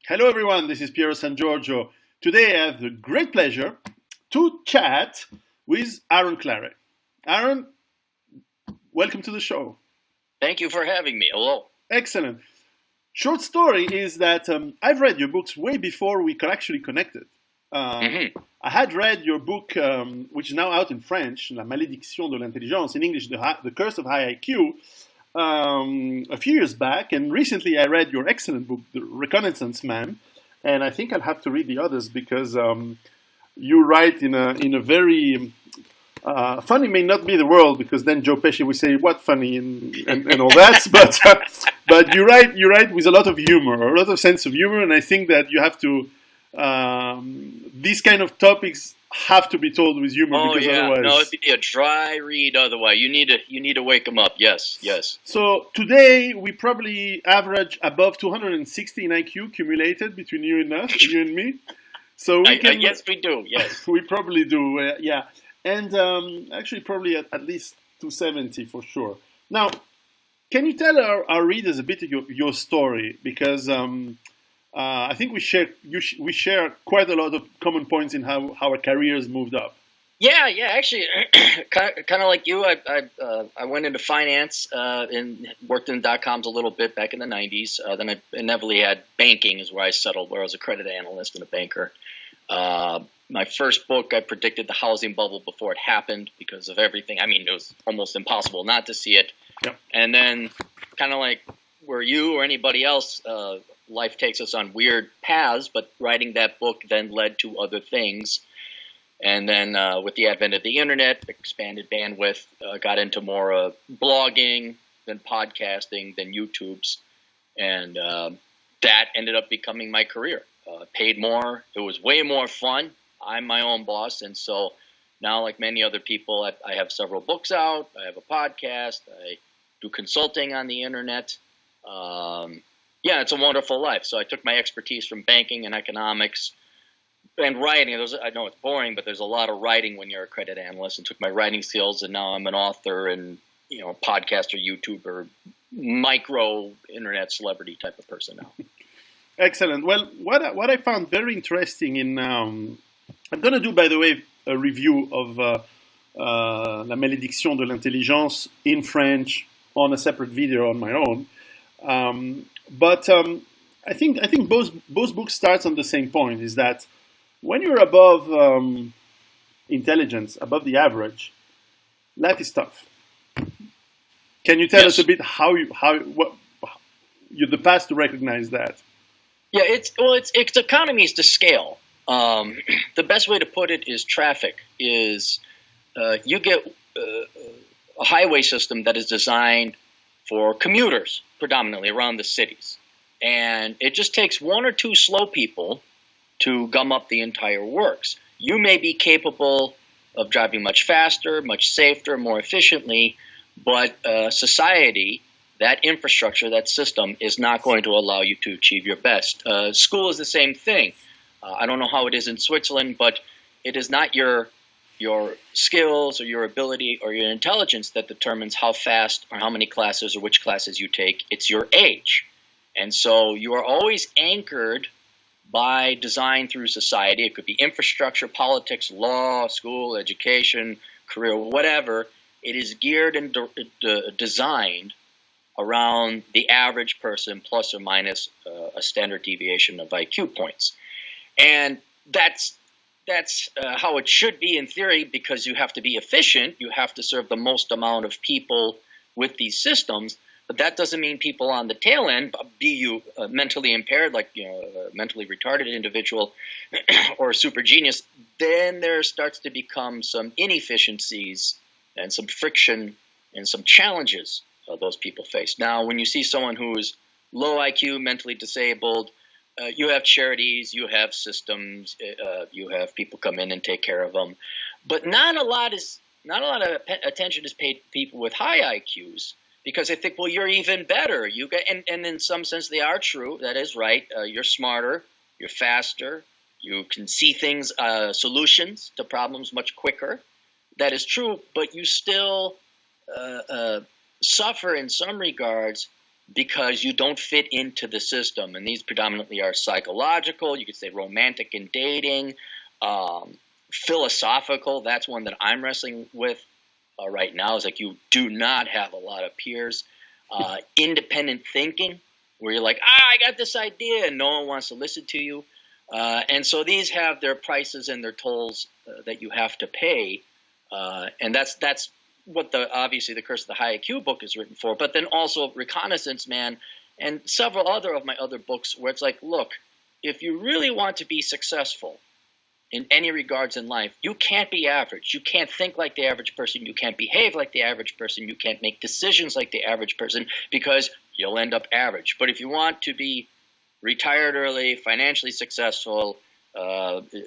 Hello, everyone. This is Piero San Giorgio. Today, I have the great pleasure to chat with Aaron Clarey. Aaron, welcome to the show. Thank you for having me. Hello. Excellent. Short story is that I've read your books way before we could actually connected. I had read your book, which is now out in French, La Malédiction de l'Intelligence, in English, The Curse of High IQ, a few years back, and recently I read your excellent book, The Reconnaissance Man, and I think I'll have to read the others because you write in a very funny may not be the word because then Joe Pesci would say what funny and all that, but you write with a lot of humor, a lot of sense of humor, and I think that you have to these kind of topics have to be told with humor because otherwise no, it'd be a dry read otherwise. You need to wake them up. Yes. So today we probably average above 260 in IQ cumulated between you and us, you and me. So yes, we do. Yes, we probably do. Yeah, and actually probably at least 270 for sure. Now, can you tell our readers a bit of your story because I think we share quite a lot of common points in how our careers moved up. Yeah. Actually, kind of like you, I went into finance and worked in .coms a little bit back in the '90s. Then I inevitably had banking is where I settled, where I was a credit analyst and a banker. My first book, I predicted the housing bubble before it happened because of everything. I mean, it was almost impossible not to see it. Yep. And then, kind of like where you or anybody else. Life takes us on weird paths, but writing that book then led to other things. And then with the advent of the internet, expanded bandwidth, got into more blogging, then podcasting, then YouTube's. And that ended up becoming my career. Paid more. It was way more fun. I'm my own boss. And so now, like many other people, I have several books out. I have a podcast. I do consulting on the internet. Yeah, it's a wonderful life. So I took my expertise from banking and economics and writing. I know it's boring, but there's a lot of writing when you're a credit analyst, and took my writing skills, and now I'm an author and podcaster, YouTuber, micro internet celebrity type of person now. Excellent. Well, what I found very interesting in I'm going to do, by the way, a review of La Malédiction de l'Intelligence in French on a separate video on my own. But I think both books start on the same point: is that when you're above intelligence, above the average, life is tough. Can you tell us a bit how you're the path to recognize that? Yeah, it's economies to scale. The best way to put it is traffic. You get a highway system that is designed for commuters, predominantly around the cities. And it just takes one or two slow people to gum up the entire works. You may be capable of driving much faster, much safer, more efficiently, but society, that infrastructure, that system, is not going to allow you to achieve your best. School is the same thing. I don't know how it is in Switzerland, but it is not your skills or your ability or your intelligence that determines how fast or how many classes or which classes you take. It's your age. And so you are always anchored by design through society. It could be infrastructure, politics, law, school, education, career, whatever. It is geared and designed around the average person plus or minus a standard deviation of IQ points. And that's how it should be in theory, because you have to be efficient. You have to serve the most amount of people with these systems. But that doesn't mean people on the tail end, be you mentally impaired, like a mentally retarded individual or a super genius, then there starts to become some inefficiencies and some friction and some challenges those people face. Now, when you see someone who is low IQ, mentally disabled, you have charities, you have systems, you have people come in and take care of them, but not a lot of attention is paid to people with high IQs, because they think, well, you're even better. And in some sense they are true. That is right. You're smarter, you're faster, you can see things, solutions to problems much quicker. That is true, but you still suffer in some regards because you don't fit into the system. And these predominantly are psychological, you could say romantic and dating, philosophical. That's one that I'm wrestling with right now, is like you do not have a lot of peers. Independent thinking, where you're like, I got this idea, and no one wants to listen to you. And so these have their prices and their tolls that you have to pay. And that's what obviously the Curse of the High IQ book is written for. But then also Reconnaissance Man and several other of my other books, where it's like, look, if you really want to be successful in any regards in life, you can't be average. You can't think like the average person. You can't behave like the average person. You can't make decisions like the average person, because you'll end up average. But if you want to be retired early, financially successful,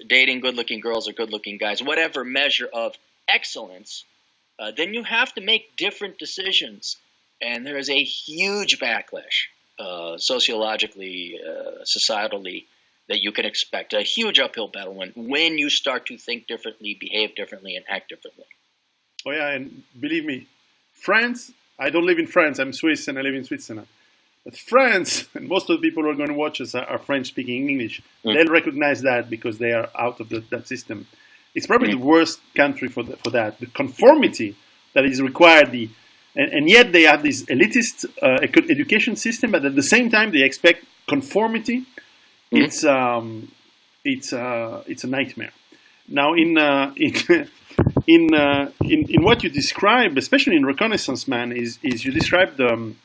dating good-looking girls or good-looking guys, whatever measure of excellence, then you have to make different decisions. And there is a huge backlash, sociologically, societally, that you can expect. A huge uphill battle when you start to think differently, behave differently, and act differently. Oh yeah, and believe me, France, I don't live in France, I'm Swiss and I live in Switzerland. But France, and most of the people who are going to watch us are French-speaking English. They'll recognize that because they are out of that system. It's probably the worst country for that. The conformity that is required, and yet they have this elitist education system, but at the same time they expect conformity. It's a nightmare. Now, in what you describe, especially in Reconnaissance Man, is you describe the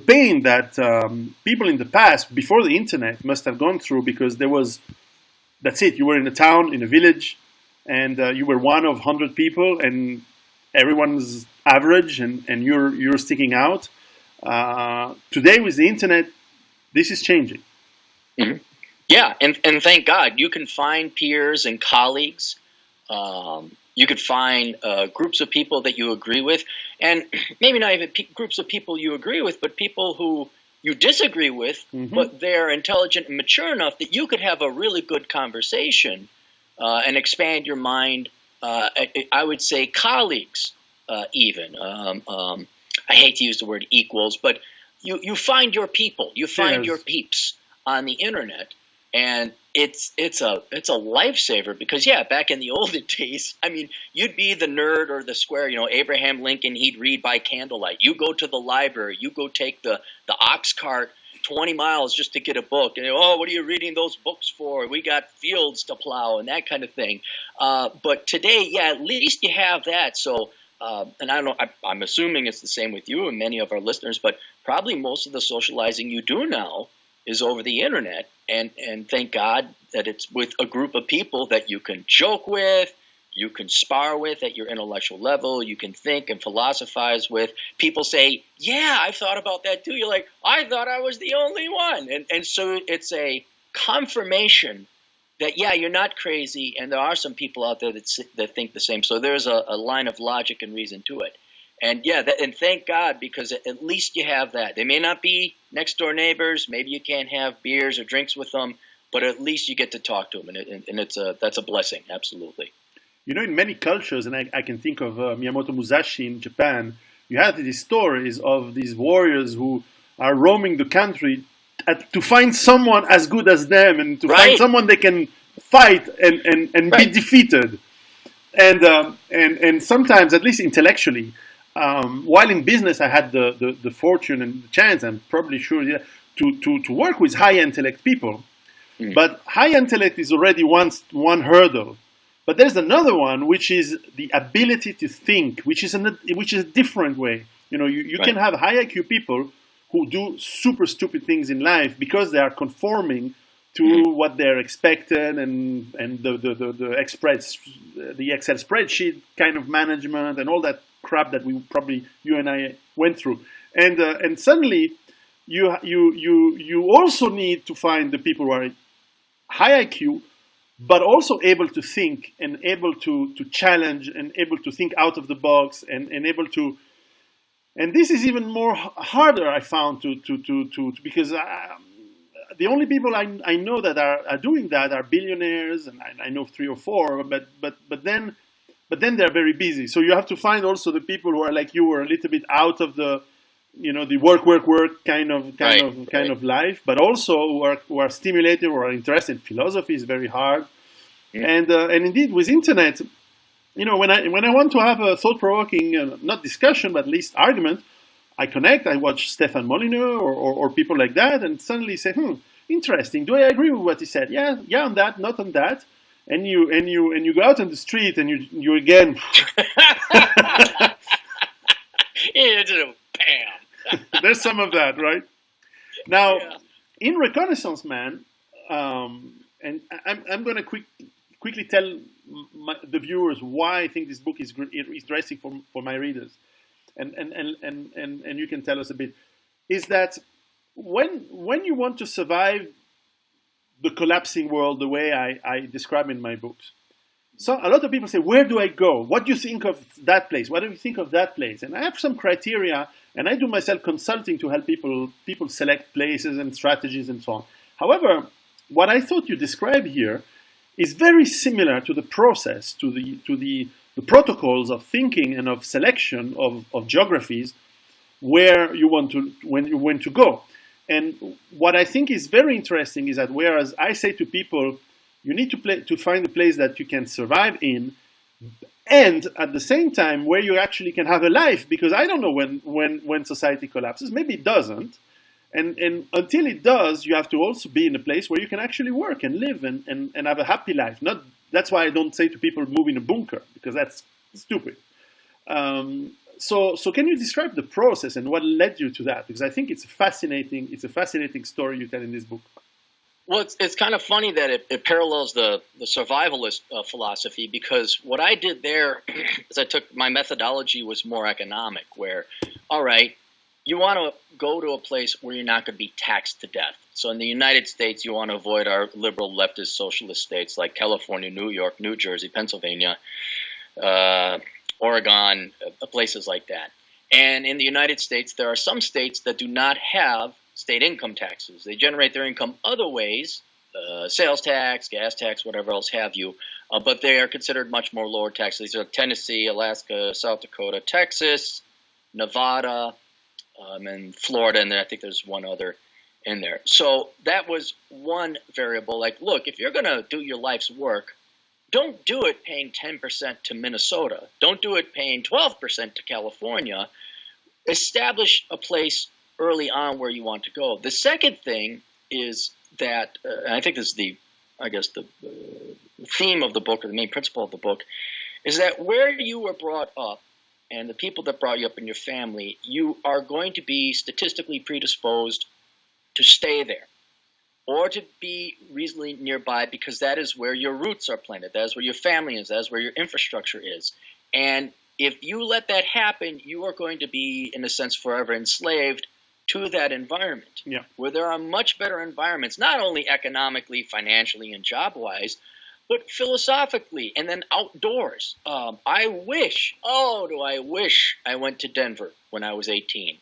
pain that people in the past, before the internet, must have gone through, because that's it. You were in a town, in a village, and you were one of 100 people, and everyone's average, and you're sticking out. Today, with the internet, this is changing. Mm-hmm. Yeah, and thank God you can find peers and colleagues. You could find groups of people that you agree with, and maybe not even groups of people you agree with, but people who you disagree with, but they're intelligent and mature enough that you could have a really good conversation and expand your mind. I would say colleagues, even. I hate to use the word equals, but you find your people, you find your peeps on the internet, and it's a lifesaver, because back in the olden days, I mean, you'd be the nerd or the square, Abraham Lincoln, he'd read by candlelight. You go to the library, you go take the ox cart 20 miles just to get a book, and what are you reading those books for? We got fields to plow and that kind of thing. But today, at least you have that. So, and I don't know, I'm assuming it's the same with you and many of our listeners, but probably most of the socializing you do now is over the internet, and thank God that it's with a group of people that you can joke with, you can spar with at your intellectual level, you can think and philosophize with. People say, yeah, I've thought about that too. You're like, I thought I was the only one. And so it's a confirmation that, you're not crazy, and there are some people out there that think the same. So there's a line of logic and reason to it. And and thank God, because at least you have that. They may not be next door neighbors. Maybe you can't have beers or drinks with them, but at least you get to talk to them, and that's a blessing, absolutely. In many cultures, and I can think of Miyamoto Musashi in Japan, you have these stories of these warriors who are roaming the country to find someone as good as them, and to find someone they can fight and be defeated. And sometimes, at least intellectually, while in business, I had the fortune and the chance, I'm probably sure, to work with high intellect people. But high intellect is already one hurdle. But there's another one, which is the ability to think, which is a different way. You can have high IQ people who do super stupid things in life because they are conforming to what they're expected, and the Excel spreadsheet kind of management and all that crap that you and I went through, and suddenly you also need to find the people who are high IQ, but also able to think and able to challenge and able to think out of the box and able to. And this is even more harder, I found, because the only people I know that are doing that are billionaires, and I know 3 or 4, but then they're very busy. So you have to find also the people who are like you, who are a little bit out of the the work kind Right. of life, but also who are stimulated or are interested in philosophy is very hard. Mm. And indeed, with internet, when I want to have a thought-provoking, not discussion, but at least argument, I connect. I watch Stefan Molyneux or people like that, and suddenly say, interesting. Do I agree with what he said? Yeah, on that, not on that. And you go out on the street, and you again. Yeah, just bam. There's some of that, right? Now, Yeah. in Reconnaissance Man, and I'm going to quickly tell the viewers why I think this book is interesting for my readers, and you can tell us a bit. Is that when you want to survive the collapsing world the way I describe in my books, so a lot of people say, where do I go? What do you think of that place? What do you think of that place? And I have some criteria, and I do myself consulting to help people select places and strategies and so on. However, what I thought you described here is very similar to the process, to the protocols of thinking and of selection of geographies where you want to go. And what I think is very interesting is that whereas I say to people, you need to find a place that you can survive in, and at the same time where you actually can have a life, because I don't know when society collapses. Maybe it doesn't, and until it does, you have to also be in a place where you can actually work and live and have a happy life. That's why I don't say to people move in a bunker, because that's stupid. So can you describe the process and what led you to that? Because I think it's a fascinating story you tell in this book. Well, it's kind of funny that it parallels the survivalist philosophy, because what I did there is my methodology was more economic, where, all right, you want to go to a place where you're not going to be taxed to death. So in the United States, you want to avoid our liberal leftist socialist states like California, New York, New Jersey, Pennsylvania, Oregon, places like that. And in the United States, there are some states that do not have state income taxes. They generate their income other ways, sales tax, gas tax, whatever else have you, but they are considered much more lower taxes. These are Tennessee, Alaska, South Dakota, Texas, Nevada, and Florida, and then I think there's one other in there. So that was one variable. Like, look, if you're going to do your life's work, don't do it paying 10% to Minnesota. Don't do it paying 12% to California. Establish a place early on where you want to go. The second thing is that, and I think this is the theme of the book, or the main principle of the book, is that where you were brought up and the people that brought you up in your family, you are going to be statistically predisposed to stay there or to be reasonably nearby, because that is where your roots are planted. That is where your family is. That is where your infrastructure is. And if you let that happen, you are going to be, in a sense, forever enslaved to that environment, where there are much better environments, not only economically, financially, and job-wise, but philosophically, and then outdoors. I wish I went to Denver when I was 18.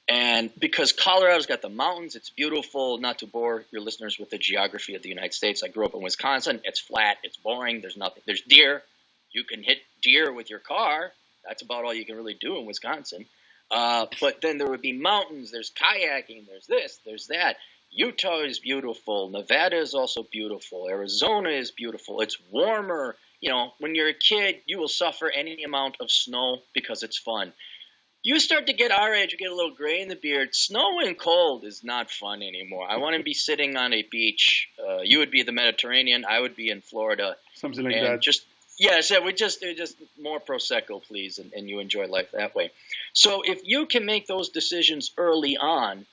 And because Colorado's got the mountains, it's beautiful. Not to bore your listeners with the geography of the United States, I grew up in Wisconsin. It's flat, it's boring, there's nothing. There's deer. You can hit deer with your car. That's about all you can really do in Wisconsin. But then there would be mountains, there's kayaking, there's this, there's that. Utah is beautiful. Nevada is also beautiful. Arizona is beautiful. It's warmer. When you're a kid, you will suffer any amount of snow because it's fun. You start to get our age, you get a little gray in the beard. Snow and cold is not fun anymore. I want to be sitting on a beach. You would be the Mediterranean. I would be in Florida. Something like that. We just more Prosecco, please, and you enjoy life that way. So if you can make those decisions early on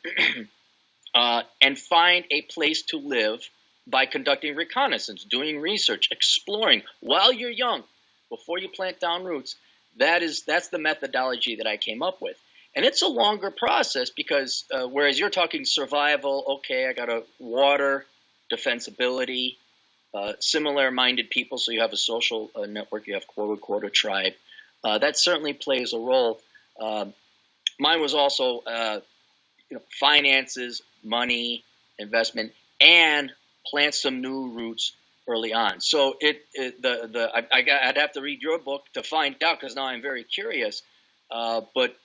and find a place to live by conducting reconnaissance, doing research, exploring while you're young, before you plant down roots, that's the methodology that I came up with. And it's a longer process because whereas you're talking survival, okay, I got a water, defensibility, similar-minded people, so you have a social network, you have quote-unquote a tribe. That certainly plays a role. Mine was also finances, money, investment, and plant some new roots early on. So I'd have to read your book to find out, because now I'm very curious. But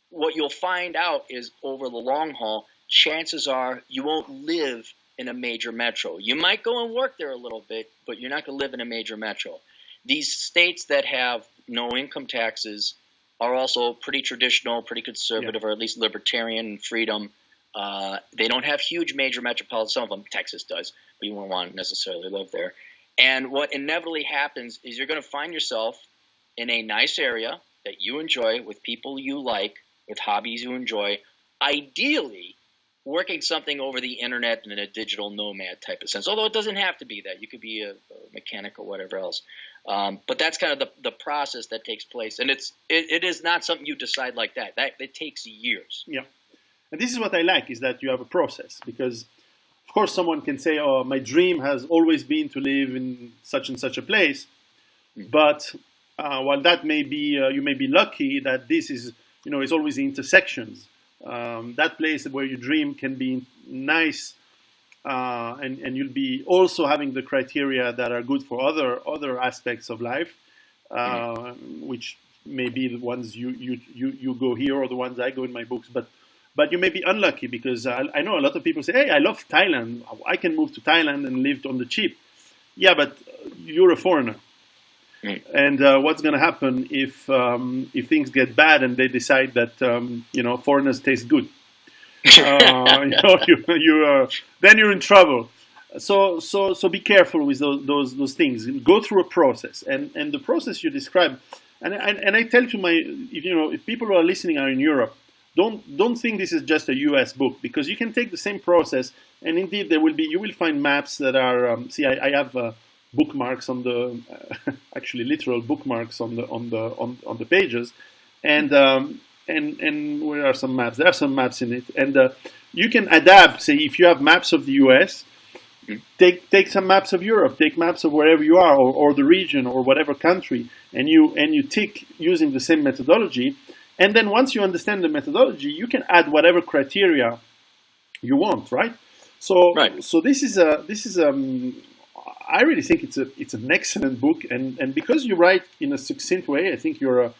what you'll find out is over the long haul, chances are you won't live in a major metro. You might go and work there a little bit, but you're not going to live in a major metro. These states that have no income taxes are also pretty traditional, pretty conservative, or at least libertarian and freedom. They don't have huge major metropolitan. Some of them, Texas does, but you won't want to necessarily live there. And what inevitably happens is you're going to find yourself in a nice area that you enjoy, with people you like, with hobbies you enjoy, ideally working something over the internet in a digital nomad type of sense. Although it doesn't have to be that. You could be a mechanic or whatever else. But that's kind of the process that takes place. And it is not something you decide like that. It takes years. Yeah. And this is what I like, is that you have a process. Because, of course, someone can say, oh, my dream has always been to live in such and such a place. But while that may be, you may be lucky that this is, is always the intersections. That place where you dream can be nice, and you'll be also having the criteria that are good for other aspects of life, which may be the ones you go here, or the ones I go in my books. But you may be unlucky, because I know a lot of people say, hey, I love Thailand. I can move to Thailand and live on the cheap. Yeah, but you're a foreigner. And what's going to happen if things get bad and they decide that foreigners taste good? Then you're in trouble. So be careful with those things. Go through a process, and the process you describe. And I tell to if people who are listening are in Europe, don't think this is just a U.S. book, because you can take the same process, and indeed you will find maps that are. I have. Bookmarks on the actually literal bookmarks on the pages, and where are some maps? There are some maps in it, and you can adapt. Say if you have maps of the U.S., take some maps of Europe, take maps of wherever you are, or the region, or whatever country, and you tick using the same methodology. And then once you understand the methodology, you can add whatever criteria you want, right? So this is I really think it's an excellent book, and because you write in a succinct way, I think you're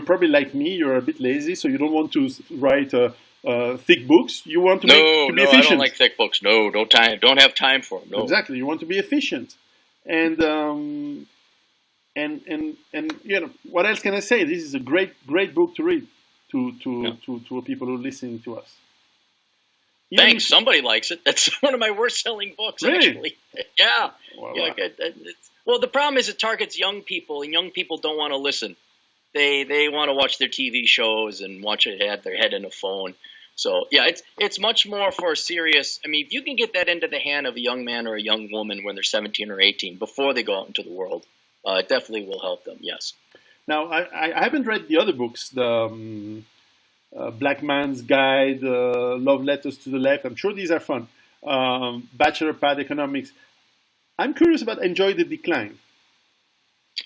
probably like me. You're a bit lazy, so you don't want to write thick books. You want to be efficient. I don't like thick books. No, don't have time for them. No. Exactly, you want to be efficient, and what else can I say? This is a great book to read to people who are listening to us. Thanks. Somebody likes it. That's one of my worst-selling books, really? Actually. Yeah. Wow. Well, the problem is it targets young people, and young people don't want to listen. They want to watch their TV shows and watch it at their head in a phone. So, yeah, it's much more for serious. I mean, if you can get that into the hand of a young man or a young woman when they're 17 or 18, before they go out into the world, it definitely will help them, yes. Now, I haven't read the other books, the Black Man's Guide, Love Letters to the Left. I'm sure these are fun. Bachelor Pad Economics. I'm curious about Enjoy the Decline.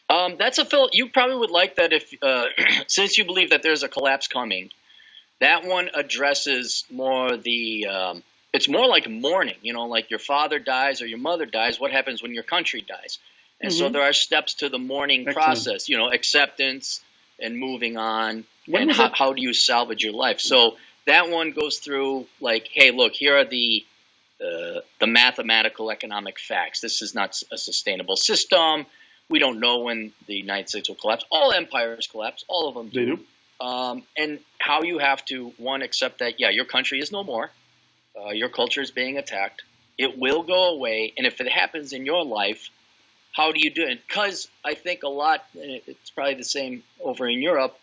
That's a film you probably would like that if, since you believe that there's a collapse coming. That one addresses more it's more like mourning, like your father dies or your mother dies. What happens when your country dies? And so there are steps to the mourning process, acceptance and moving on. And how do you salvage your life? So that one goes through like, hey, look, here are the mathematical economic facts. This is not a sustainable system. We don't know when the United States will collapse. All empires collapse. All of them do. They do. And how you have to, one, accept that, your country is no more. Your culture is being attacked. It will go away. And if it happens in your life, how do you do it? Because I think it's probably the same over in Europe,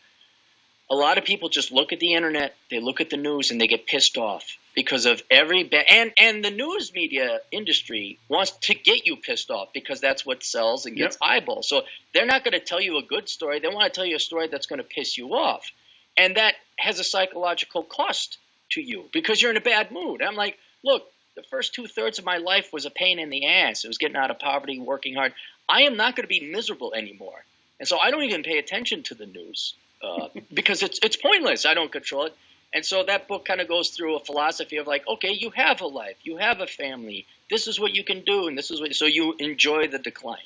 a lot of people just look at the internet, they look at the news, and they get pissed off because of and the news media industry wants to get you pissed off because that's what sells and gets eyeballs. So they're not going to tell you a good story. They want to tell you a story that's going to piss you off. And that has a psychological cost to you because you're in a bad mood. I'm like, look, the first 2/3 of my life was a pain in the ass. It was getting out of poverty, working hard. I am not going to be miserable anymore. And so I don't even pay attention to the news. Because it's pointless. I don't control it. And so that book kind of goes through a philosophy of like, okay, you have a life, you have a family. This is what you can do, and this is what. So you enjoy the decline.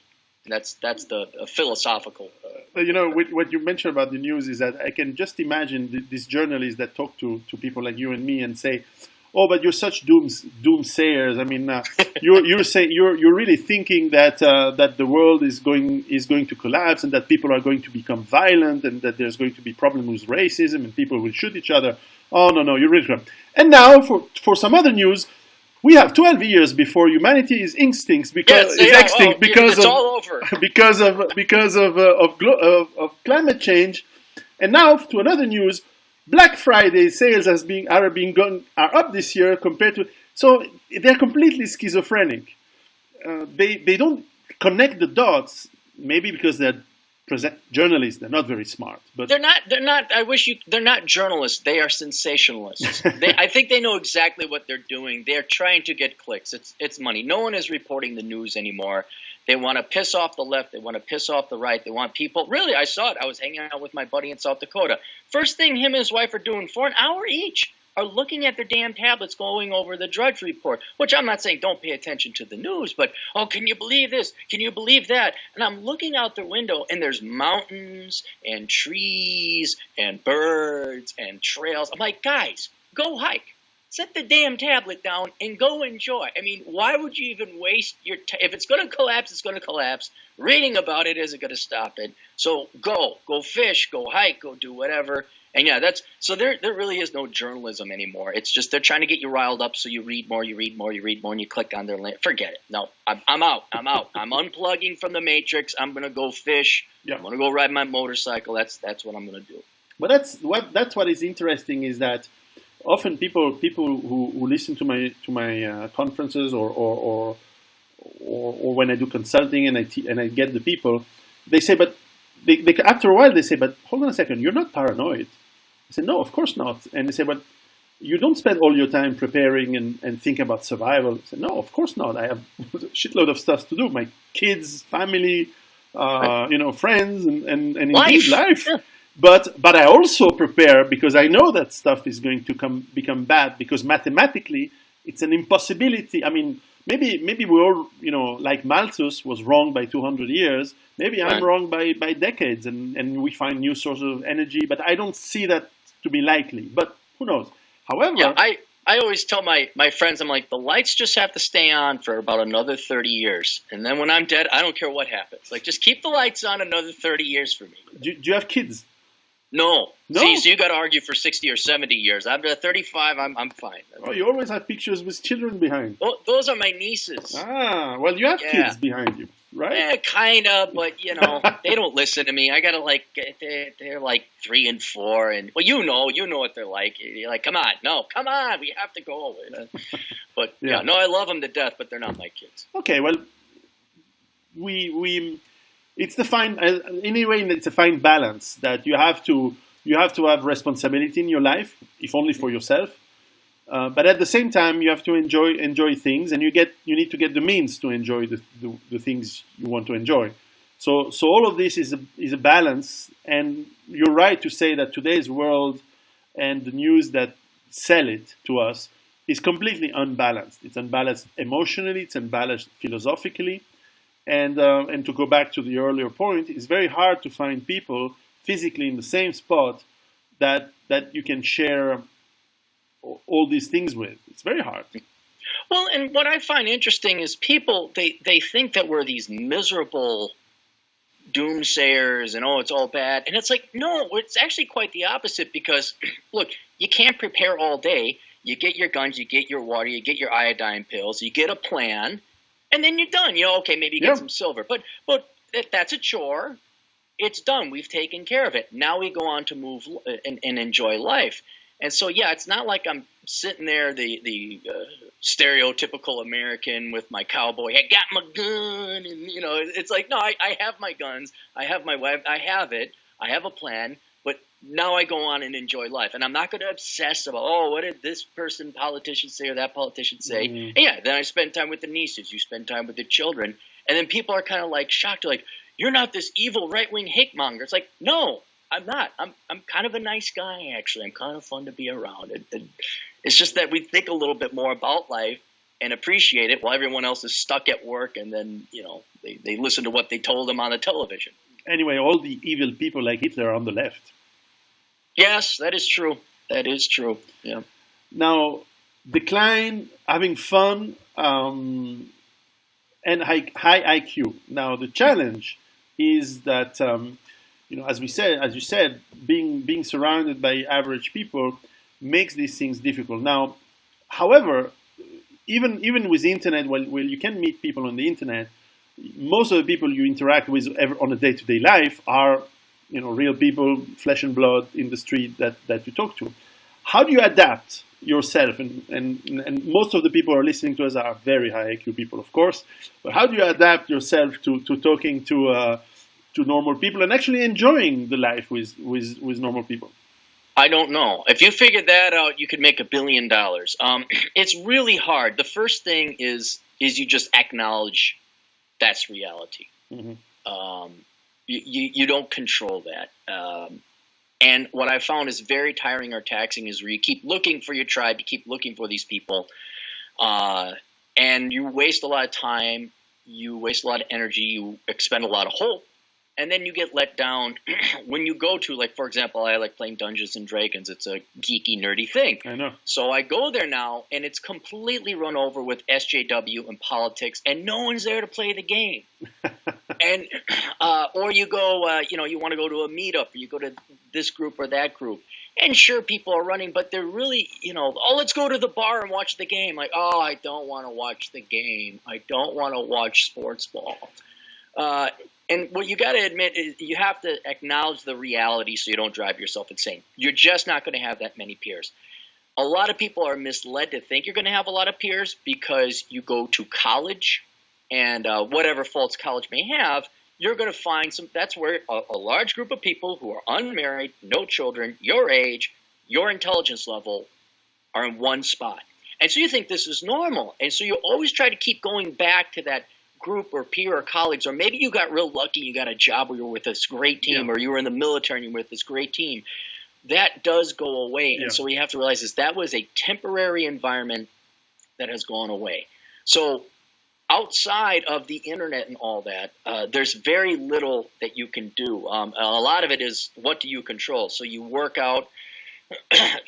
That's the philosophical. What you mentioned about the news is that I can just imagine these journalists that talk to people like you and me and say, "Oh, but you're such doomsayers. I mean, you're really thinking that that the world is going to collapse and that people are going to become violent and that there's going to be problems with racism and people will shoot each other. Oh no, you're really wrong." And now for some other news. We have 12 years before humanity is extinct because it's all over of climate change, and now to another news, Black Friday sales are up this year compared to, so they're completely schizophrenic. They don't connect the dots, maybe because they're journalists. They're not very smart, but they're not. They're not journalists. They are sensationalists. I think they know exactly what they're doing. They're trying to get clicks. It's money. No one is reporting the news anymore. They want to piss off the left. They want to piss off the right. They want people. Really, I saw it. I was hanging out with my buddy in South Dakota. First thing him and his wife are doing for an hour each are looking at their damn tablets going over the Drudge Report, which I'm not saying don't pay attention to the news, but, oh, can you believe this? Can you believe that? And I'm looking out the window, and there's mountains and trees and birds and trails. I'm like, guys, go hike. Set the damn tablet down and go enjoy. I mean, why would you even waste your time? If it's going to collapse, it's going to collapse. Reading about it isn't going to stop it. So go fish, go hike, go do whatever. And yeah, so there really is no journalism anymore. It's just they're trying to get you riled up so you read more, and you click on their link. Forget it. No, I'm out. I'm unplugging from the matrix. I'm going to go fish. Yeah. I'm going to go ride my motorcycle. That's what I'm going to do. But that's what is interesting is that often people who listen to my conferences or when I do consulting and I get the people, they say, but they after a while they say, but hold on a second, you're not paranoid. I say, no, of course not. And they say, but you don't spend all your time preparing and think about survival. I say, no, of course not. I have a shitload of stuff to do. My kids, family, friends, and indeed life. Yeah. But I also prepare because I know that stuff is going to become bad because mathematically it's an impossibility. I mean, maybe we all, like Malthus was wrong by 200 years. Maybe I'm wrong by decades, and we find new sources of energy. But I don't see that to be likely. But who knows? However, yeah, I always tell my friends, I'm like, the lights just have to stay on for about another 30 years. And then when I'm dead, I don't care what happens. Like, just keep the lights on another 30 years for me. Do you have kids? No. See, so you got to argue for 60 or 70 years. After 35, I'm fine. Oh, you always have pictures with children behind. Well, those are my nieces. Ah, well, you have kids behind you, right? Yeah, kind of, but, they don't listen to me. I got to, they're like 3 and 4, and, well, you know what they're like. You're like, come on, we have to go. But, no, I love them to death, but they're not my kids. Okay, well, it's the fine. Anyway, it's a fine balance that you have to have responsibility in your life, if only for yourself. But at the same time, you have to enjoy things, and you need to get the means to enjoy the things you want to enjoy. So all of this is a balance, and you're right to say that today's world and the news that sell it to us is completely unbalanced. It's unbalanced emotionally. It's unbalanced philosophically. And to go back to the earlier point, it's very hard to find people physically in the same spot that you can share all these things with. It's very hard. Well, and what I find interesting is people, they think that we're these miserable doomsayers and, it's all bad. And it's like, no, it's actually quite the opposite because, look, you can't prepare all day. You get your guns, you get your water, you get your iodine pills, you get a plan. And then you're done. Okay, maybe you get some silver. But that's a chore. It's done. We've taken care of it. Now we go on to move and enjoy life. And so, it's not like I'm sitting there, the stereotypical American with my cowboy. I got my gun. And, it's like, no, I have my guns. I have my wife. I have it. I have a plan. But now I go on and enjoy life. And I'm not going to obsess about, what did this politician say or that politician say? Mm-hmm. And then I spend time with the nieces. You spend time with the children. And then people are kind of like shocked. They're like, you're not this evil right-wing hate monger. It's like, no, I'm not. I'm kind of a nice guy, actually. I'm kind of fun to be around. And it's just that we think a little bit more about life and appreciate it while everyone else is stuck at work and then, They listen to what they told them on the television. Anyway, all the evil people like Hitler are on the left. Yes, that is true. That is true. Yeah. Now, decline, having fun, and high IQ. Now, the challenge is that as you said, being surrounded by average people makes these things difficult. Now, however, even with the internet, well, you can meet people on the internet. Most of the people you interact with on a day-to-day life are, real people, flesh and blood in the street that you talk to. How do you adapt yourself? And most of the people who are listening to us are very high IQ people, of course. But how do you adapt yourself to talking to normal people and actually enjoying the life with normal people? I don't know. If you figured that out, you could make $1 billion. It's really hard. The first thing is you just acknowledge that's reality. Mm-hmm. You don't control that. And what I found is very tiring or taxing is where you keep looking for your tribe, you keep looking for these people, and you waste a lot of time, you waste a lot of energy, you expend a lot of hope, and then you get let down when you go to, like, for example, I like playing Dungeons and Dragons. It's a geeky, nerdy thing. I know. So I go there now, and it's completely run over with SJW and politics, and no one's there to play the game. And or you go, you want to go to a meetup, or you go to this group or that group. And sure, people are running, but they're really, let's go to the bar and watch the game. Like, I don't want to watch the game. I don't want to watch sports ball. And what you got to admit is you have to acknowledge the reality so you don't drive yourself insane. You're just not going to have that many peers. A lot of people are misled to think you're going to have a lot of peers because you go to college and whatever faults college may have, you're going to find that's where a large group of people who are unmarried, no children, your age, your intelligence level are in one spot. And so you think this is normal. And so you always try to keep going back to that group or peer or colleagues, or maybe you got real lucky, you got a job where you're with this great team, or you were in the military and you're with this great team. That does go away. And so we have to realize that was a temporary environment that has gone away. So outside of the internet and all that, there's very little that you can do. A lot of it is, what do you control? So you work out,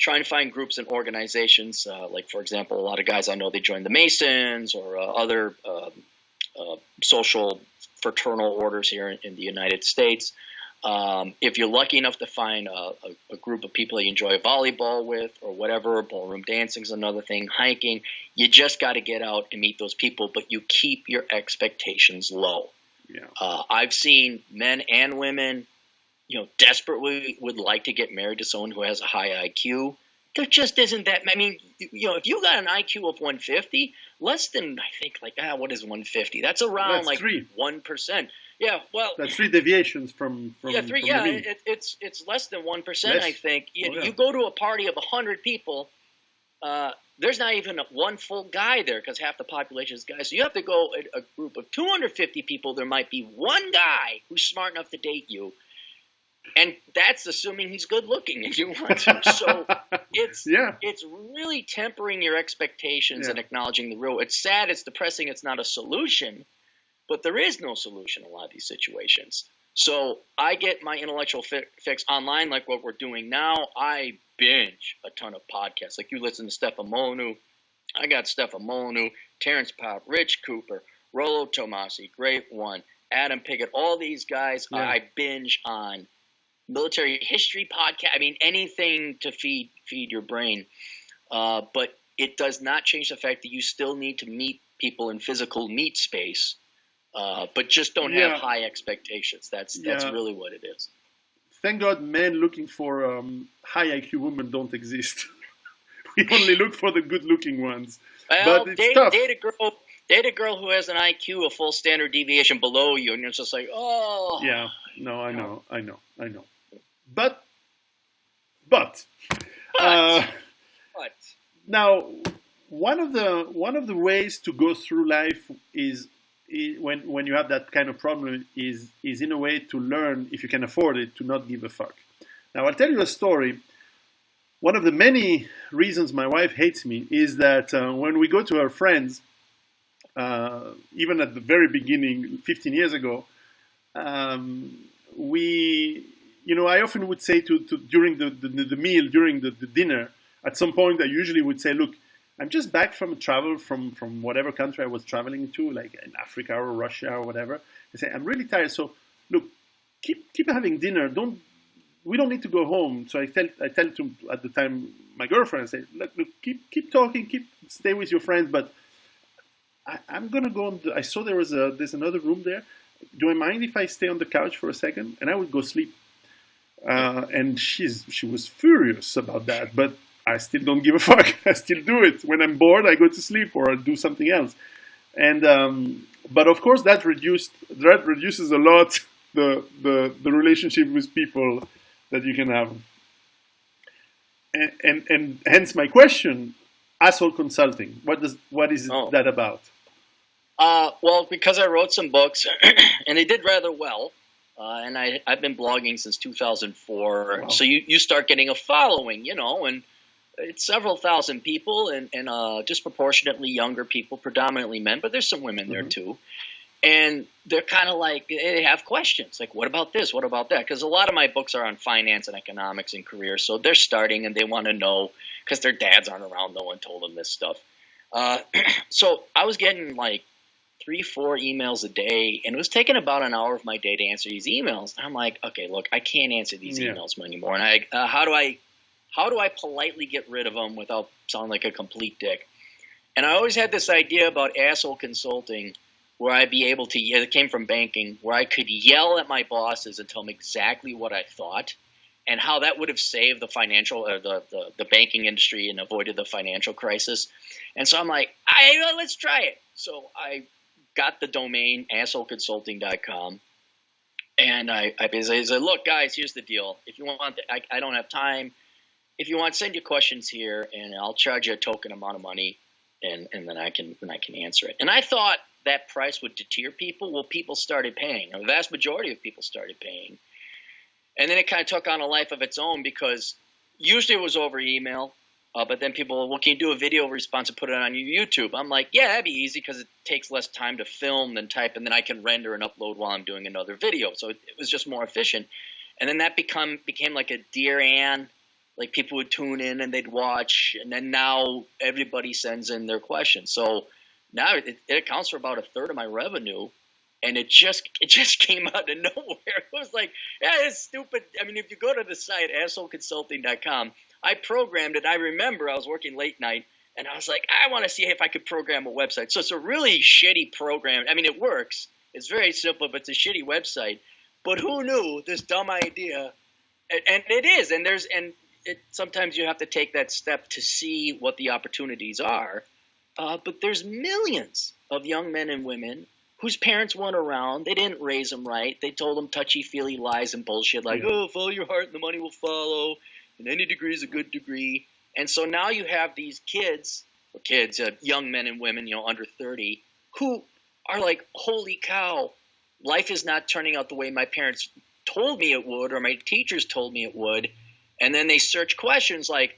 trying to find groups and organizations. Like, for example, a lot of guys I know, they join the Masons or other social fraternal orders here in the United States. If you're lucky enough to find a group of people that you enjoy volleyball with or whatever, ballroom dancing is another thing, hiking, you just got to get out and meet those people, but you keep your expectations low. Yeah. I've seen men and women, desperately would like to get married to someone who has a high IQ. There just isn't that. I mean, if you got an IQ of 150, less than, I think, what is 150? That's around 1%. Yeah, well, that's 3 deviations from the mean. It's less than 1%. I think. You go to a party of 100 people, there's not even one full guy there because half the population is guys. So you have to go a group of 250 people. There might be one guy who's smart enough to date you. And that's assuming he's good looking if you want to. So it's really tempering your expectations and acknowledging the real. It's sad, it's depressing, it's not a solution, but there is no solution in a lot of these situations. So I get my intellectual fix online, like what we're doing now. I binge a ton of podcasts. Like you listen to Stefan Molyneux. I got Stefan Molyneux, Terrence Pop, Rich Cooper, Rollo Tomasi, Great One, Adam Pickett, all these guys I binge on. Military history podcast. I mean, anything to feed your brain. But it does not change the fact that you still need to meet people in physical meet space, but just don't have high expectations. That's really what it is. Thank God men looking for high IQ women don't exist. We only look for the good-looking ones. Well, but it's tough. Date a girl who has an IQ a full standard deviation below you, and you're just like, oh. Yeah, no, I know. But now, one of the ways to go through life is when you have that kind of problem is in a way to learn, if you can afford it, to not give a fuck. Now, I'll tell you a story. One of the many reasons my wife hates me is that when we go to her friends, even at the very beginning, 15 years ago, I often would say to during the meal, during the dinner, at some point, I usually would say, look, I'm just back from a travel from whatever country I was traveling to, like in Africa or Russia or whatever. I say, I'm really tired. So look, keep having dinner. We don't need to go home. So I tell to, at the time, my girlfriend, I say, look, keep talking, stay with your friends, but I'm gonna go I saw there's another room there. Do I mind if I stay on the couch for a second? And I would go sleep. And she was furious about that, but I still don't give a fuck. I still do it. When I'm bored, I go to sleep or I do something else. And but of course that reduces a lot the relationship with people that you can have. And hence my question, asshole consulting. What is that about? Well, because I wrote some books and they did rather well. And I've been blogging since 2004. Wow. So you start getting a following, and it's several thousand people and disproportionately younger people, predominantly men, but there's some women there too. And they're kind of like, they have questions like, what about this? What about that? Because a lot of my books are on finance and economics and career. So they're starting and they want to know because their dads aren't around. No one told them this stuff. So I was getting like 3-4 emails a day, and it was taking about an hour of my day to answer these emails. And I'm like, okay, look, I can't answer these emails anymore. And how do I politely get rid of them without sounding like a complete dick? And I always had this idea about asshole consulting, where I'd be able to. It came from banking, where I could yell at my bosses and tell them exactly what I thought, and how that would have saved the financial or the banking industry and avoided the financial crisis. And so I'm like, let's try it. So I got the domain assholeconsulting.com, and I basically said, look, guys, here's the deal. If you want, I don't have time. If you want, send your questions here, and I'll charge you a token amount of money, and then I can answer it. And I thought that price would deter people. Well, people started paying. The vast majority of people started paying. And then it kind of took on a life of its own because usually it was over email. But then people, well, can you do a video response and put it on your YouTube? I'm like, yeah, that'd be easy because it takes less time to film than type, and then I can render and upload while I'm doing another video. So it was just more efficient. And then that became like a Dear Ann. Like people would tune in and they'd watch, and then now everybody sends in their questions. So now it accounts for about a third of my revenue. And it just came out of nowhere. It was like, yeah, it's stupid. I mean, if you go to the site, assholeconsulting.com, I programmed it. I remember I was working late night, and I was like, I want to see if I could program a website. So it's a really shitty program. I mean, it works. It's very simple, but it's a shitty website. But who knew this dumb idea? And it is. And sometimes you have to take that step to see what the opportunities are. But there's millions of young men and women whose parents weren't around. They didn't raise them right. They told them touchy-feely lies and bullshit like, oh, follow your heart and the money will follow, and any degree is a good degree. And so now you have these young men and women, under 30, who are like, holy cow, life is not turning out the way my parents told me it would or my teachers told me it would. And then they search questions like,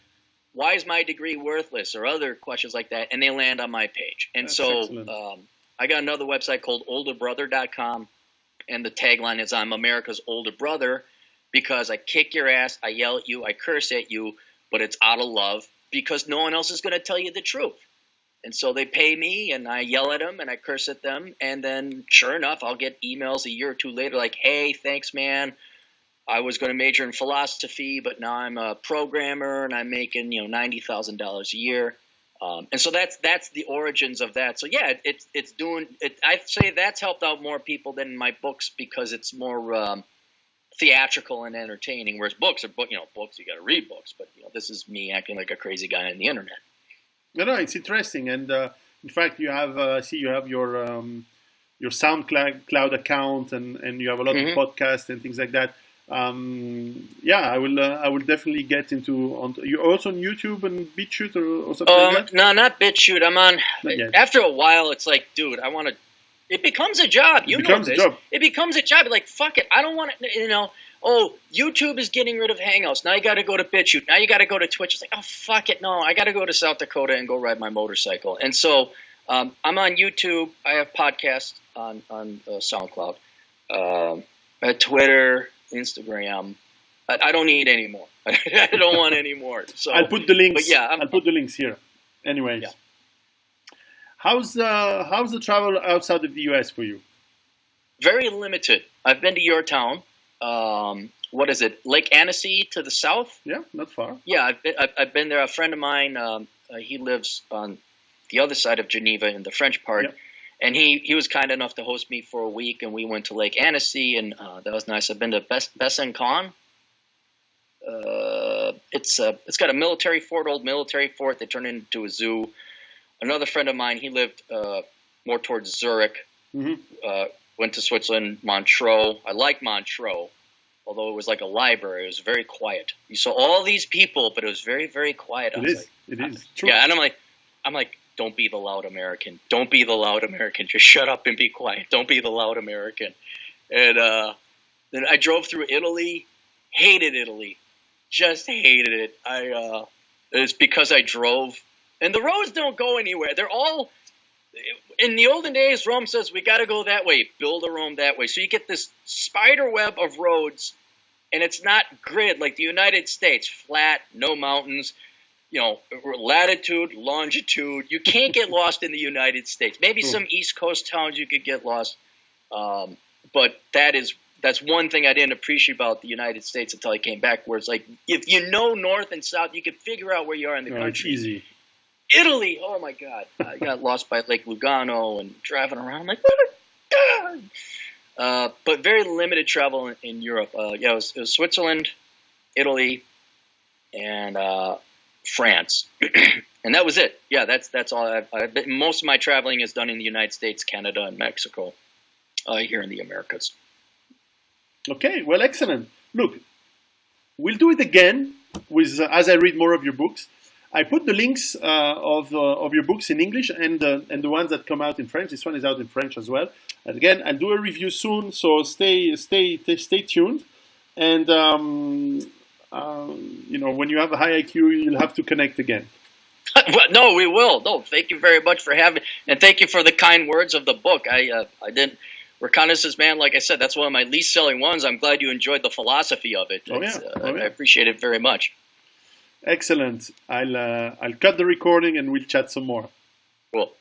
why is my degree worthless, or other questions like that, and they land on my page. And that's so I got another website called olderbrother.com, and the tagline is, I'm America's older brother, because I kick your ass, I yell at you, I curse at you, but it's out of love because no one else is going to tell you the truth. And so they pay me, and I yell at them, and I curse at them, and then sure enough, I'll get emails a year or two later like, hey, thanks, man. I was going to major in philosophy, but now I'm a programmer, and I'm making $90,000 a year. And so that's the origins of that. So yeah, it's doing it. I'd say that's helped out more people than my books because it's more theatrical and entertaining. Whereas books you got to read books, but this is me acting like a crazy guy on the internet. No, it's interesting, and in fact, you have you have your SoundCloud account, and you have a lot of podcasts and things like that. I will definitely get into. You're also on YouTube and BitChute or something like that? No, not BitChute. I'm on. After a while, it's like, dude, I want to. It becomes a job. It becomes a job. Like, fuck it. I don't want to. Oh, YouTube is getting rid of Hangouts. Now you got to go to BitChute. Now you got to go to Twitch. It's like, oh, fuck it. No, I got to go to South Dakota and go ride my motorcycle. And so I'm on YouTube. I have podcasts on SoundCloud, Twitter, Instagram. I don't need any more. I don't want any more. So I'll put the links. But yeah, I'll put the links here. Anyways, yeah. how's the travel outside of the US for you? Very limited. I've been to your town. What is it? Lake Annecy to the south? Yeah, not far. Yeah, I've been there. A friend of mine, he lives on the other side of Geneva in the French part, Yep. and he was kind enough to host me for a week, and we went to Lake Annecy, and that was nice. I've been to Besançon. It's got a military fort, old military fort. They turned it into a zoo. Another friend of mine, he lived more towards Zurich. Mm-hmm. Went to Switzerland, Montreux. I like Montreux, although it was like a library. It was very quiet. You saw all these people, but it was very, very quiet. It is. True. Yeah, and I'm like, don't be the loud American. Don't be the loud American. Just shut up and be quiet. Don't be the loud American. And then I drove through Italy. Hated Italy. Just hated it. It's because I drove, and the roads don't go anywhere. They're all. In the olden days, Rome says, we got to go that way, build a Rome that way. So you get this spider web of roads, and it's not grid like the United States, flat, no mountains, latitude, longitude. You can't get lost in the United States. Maybe some East Coast towns you could get lost. But that's one thing I didn't appreciate about the United States until I came back, where it's like, if you know north and south, you can figure out where you are in the country. It's easy. Italy, oh my God! I got lost by Lake Lugano and driving around. I'm like, what a God! But very limited travel in Europe. It was Switzerland, Italy, and France, and that was it. Yeah, that's all. I've been, most of my traveling is done in the United States, Canada, and Mexico. Here in the Americas. Okay, well, excellent. Look, we'll do it again with as I read more of your books. I put the links of your books in English and the ones that come out in French. This one is out in French as well. And again, I'll do a review soon, so stay tuned. And when you have a high IQ, you'll have to connect again. No, we will. No, thank you very much for having, and thank you for the kind words of the book. I didn't. Reconnaissance Man, like I said, that's one of my least selling ones. I'm glad you enjoyed the philosophy of it. I appreciate it very much. Excellent. I'll cut the recording and we'll chat some more. Cool.